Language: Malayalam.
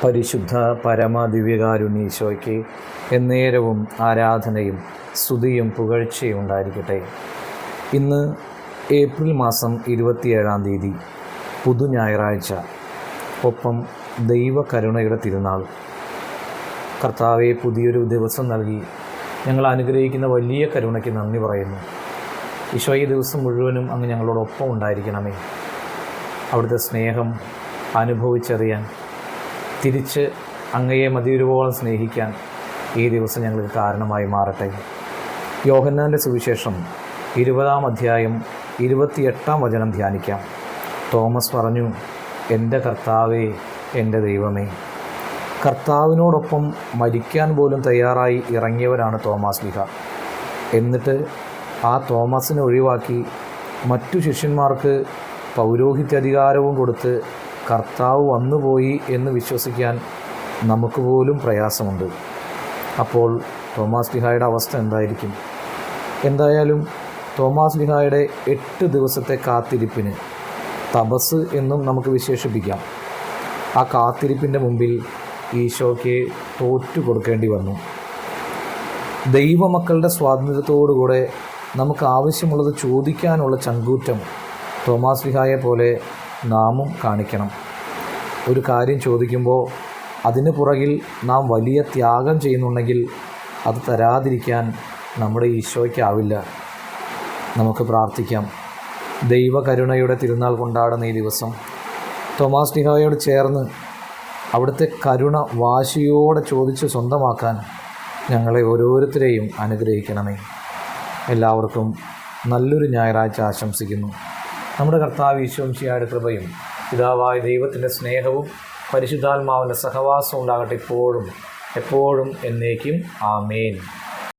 പരിശുദ്ധ പരമദിവ്യകാരുണ്യീശോയ്ക്ക് എന്നേരവും ആരാധനയും സ്തുതിയും പുകഴ്ചയും ഉണ്ടായിരിക്കട്ടെ. ഇന്ന് ഏപ്രിൽ മാസം 27-ാം തീയതി പുതു ഞായറാഴ്ച, ഒപ്പം ദൈവകരുണയുടെ തിരുനാൾ. കർത്താവെ, പുതിയൊരു ദിവസം നൽകി ഞങ്ങൾ അനുഗ്രഹിക്കുന്ന വലിയ കരുണയ്ക്ക് നന്ദി പറയുന്നു. ഈശോ, ഈ ദിവസം മുഴുവനും അങ്ങ് ഞങ്ങളോടൊപ്പം ഉണ്ടായിരിക്കണമേ. അവിടുത്തെ സ്നേഹം അനുഭവിച്ചറിയാൻ, തിരിച്ച് അങ്ങയെ മതിയൊരുവോളം സ്നേഹിക്കാൻ ഈ ദിവസം ഞങ്ങൾക്ക് കാരണമായി മാറട്ടെ. യോഹന്നാൻ്റെ സുവിശേഷം 20-ാം അധ്യായം 28-ാം വചനം ധ്യാനിക്കാം. തോമസ് പറഞ്ഞു, എൻ്റെ കർത്താവേ, എൻ്റെ ദൈവമേ. കർത്താവിനോടൊപ്പം മരിക്കാൻ പോലും തയ്യാറായി ഇറങ്ങിയവരാണ് തോമാശ്ലീഹ. എന്നിട്ട് ആ തോമസിനെ ഒഴിവാക്കി മറ്റു ശിഷ്യന്മാർക്ക് പൗരോഹിത്യാധികാരവും കൊടുത്ത് കർത്താവ് വന്നുപോയി എന്ന് വിശ്വസിക്കാൻ നമുക്ക് പോലും പ്രയാസമുണ്ട്. അപ്പോൾ തോമാശ്ലീഹായുടെ അവസ്ഥ എന്തായിരിക്കും? എന്തായാലും തോമാശ്ലീഹായുടെ 8 ദിവസത്തെ കാത്തിരിപ്പിന് തപസ് എന്നും നമുക്ക് വിശേഷിപ്പിക്കാം. ആ കാത്തിരിപ്പിൻ്റെ മുമ്പിൽ ഈശോയ്ക്ക് തോറ്റു കൊടുക്കേണ്ടി വന്നു. ദൈവമക്കളുടെ സ്വാതന്ത്ര്യത്തോടുകൂടെ നമുക്ക് ആവശ്യമുള്ളത് ചോദിക്കാനുള്ള ചങ്കൂറ്റം തോമാശ്ലീഹായെ പോലെ നാമും കാണിക്കണം. ഒരു കാര്യം ചോദിക്കുമ്പോൾ അതിന് പുറകിൽ നാം വലിയ ത്യാഗം ചെയ്യുന്നുണ്ടെങ്കിൽ അത് തരാതിരിക്കാൻ നമ്മുടെ ഈശോയ്ക്കാവില്ല. നമുക്ക് പ്രാർത്ഥിക്കാം. ദൈവകരുണയുടെ തിരുനാൾ കൊണ്ടാടുന്ന ഈ ദിവസം തോമാശ്ലീഹായോട് ചേർന്ന് അവിടുത്തെ കരുണ വാശിയോടെ ചോദിച്ച് സ്വന്തമാക്കാൻ ഞങ്ങളെ ഓരോരുത്തരെയും അനുഗ്രഹിക്കണമേ. എല്ലാവർക്കും നല്ലൊരു ഞായറാഴ്ച ആശംസിക്കുന്നു. നമ്മുടെ കർത്താവ് ഈശോ മിശിഹായുടെ കൃപയും പിതാവായ ദൈവത്തിൻ്റെ സ്നേഹവും പരിശുദ്ധാത്മാവിൻ്റെ സഹവാസവും ഉണ്ടാകട്ടെ, ഇപ്പോഴും എപ്പോഴും എന്നേക്കും. ആമേൻ.